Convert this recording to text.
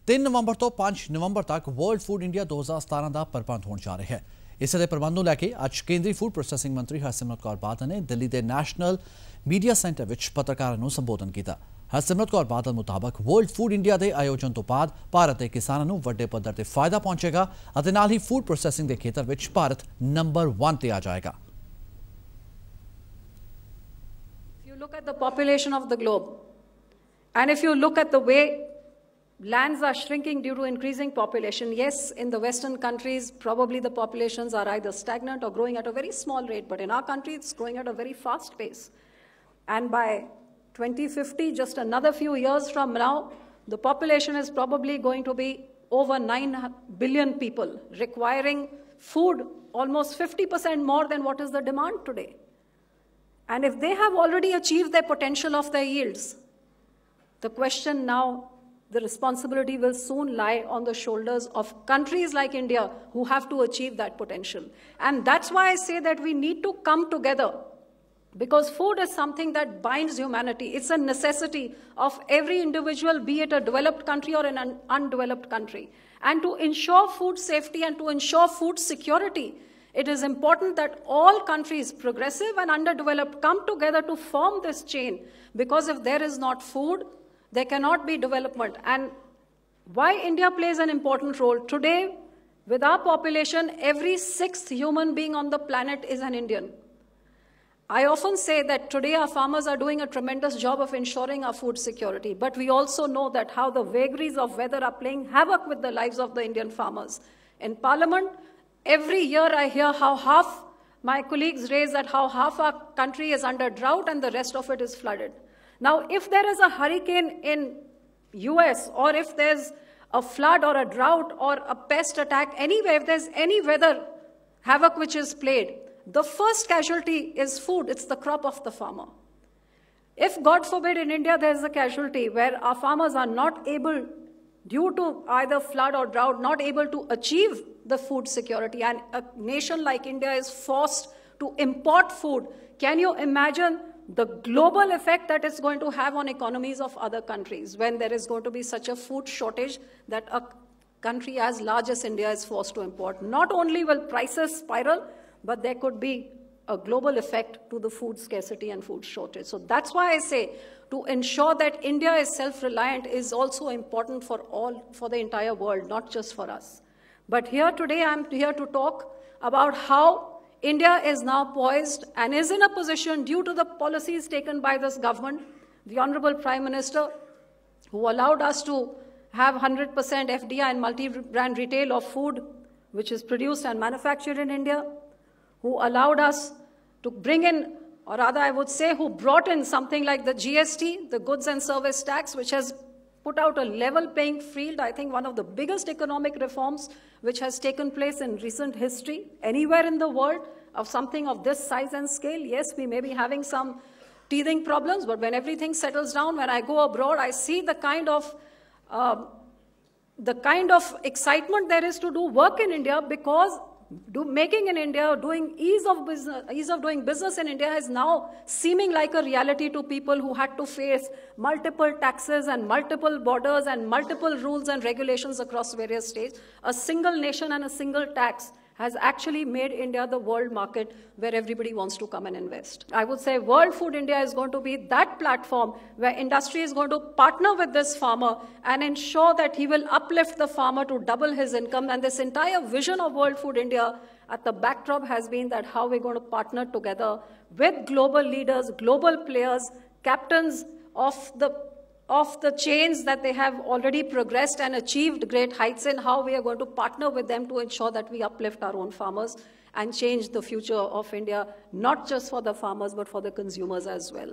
3 नवंबर तो 5 नवंबर तक world food India 2017 का प्रबंध होने जा रहा है। इस प्रबंध को लैके अज केंद्रीय फूड प्रोसैसिंग मंत्री हरसिमरत कौर बादल ने दिल्ली के नैशनल मीडिया सेंटर में पत्रकारों को संबोधन किया। हरसिमरत कौर बादल मुताबिक वर्ल्ड फूड इंडिया के आयोजन तो बाद भारत के किसानों को वड्डे पद्धर से फायदा पहुंचेगा और नाल ही फूड प्रोसैसिंग के खेतर में भारत नंबर 1 ते आ जाएगा। If you look at the population of the globe, and if you look at the way lands are shrinking due to increasing population, yes, in the Western countries, probably the populations are either stagnant or growing at a very small rate, but in our country, it's growing at a very fast pace. And by 2050, just another few years from now, the population is probably going to be over 9 billion people, requiring food almost 50% more than what is the demand today. And if they have already achieved their potential of their yields, the question now, the responsibility will soon lie on the shoulders of countries like India who have to achieve that potential. And that's why I say that we need to come together, because food is something that binds humanity. It's a necessity of every individual, be it a developed country or an undeveloped country. And to ensure food safety and to ensure food security, it is important that all countries, progressive and underdeveloped, come together to form this chain, because if there is not food, there cannot be development. And why India plays an important role today, with our population, every 6th human being on the planet is an Indian. I often say that today our farmers are doing a tremendous job of ensuring our food security, but we also know that how the vagaries of weather are playing havoc with the lives of the Indian farmers. In Parliament, every year I hear how half my colleagues raise that how half our country is under drought and the rest of it is flooded. Now, if there is a hurricane in US, or if there's a flood or a drought or a pest attack anywhere, if there's any weather havoc which is played, the first casualty is food. It's the crop of the farmer. If, God forbid, in India there's a casualty where our farmers are not able, due to either flood or drought, not able to achieve the food security, and a nation like India is forced to import food, can you imagine the global effect that it's going to have on economies of other countries when there is going to be such a food shortage that a country as large as India is forced to import? Not only will prices spiral, but there could be a global effect to the food scarcity and food shortage. So that's why I say to ensure that India is self-reliant is also important for the entire world, not just for us. But here today, I'm here to talk about how India is now poised and is in a position, due to the policies taken by this government, the Honorable Prime Minister, who allowed us to have 100% FDI and multi-brand retail of food, which is produced and manufactured in India, who allowed us to bring in, or rather I would say, who brought in something like the GST, the goods and service tax, which has put out a level playing field. I think one of the biggest economic reforms which has taken place in recent history anywhere in the world of something of this size and scale. Yes, we may be having some teething problems, but when everything settles down, when I go abroad, I see the kind of excitement there is to do work in India, because making in India, doing ease of doing business in India is now seeming like a reality to people who had to face multiple taxes and multiple borders and multiple rules and regulations across various states. A single nation and a single tax has actually made India the world market where everybody wants to come and invest. I would say World Food India is going to be that platform where industry is going to partner with this farmer and ensure that he will uplift the farmer to double his income. And this entire vision of World Food India at the backdrop has been that how we're going to partner together with global leaders, global players, captains of the chains that they have already progressed and achieved great heights in, how we are going to partner with them to ensure that we uplift our own farmers and change the future of India, not just for the farmers, but for the consumers as well.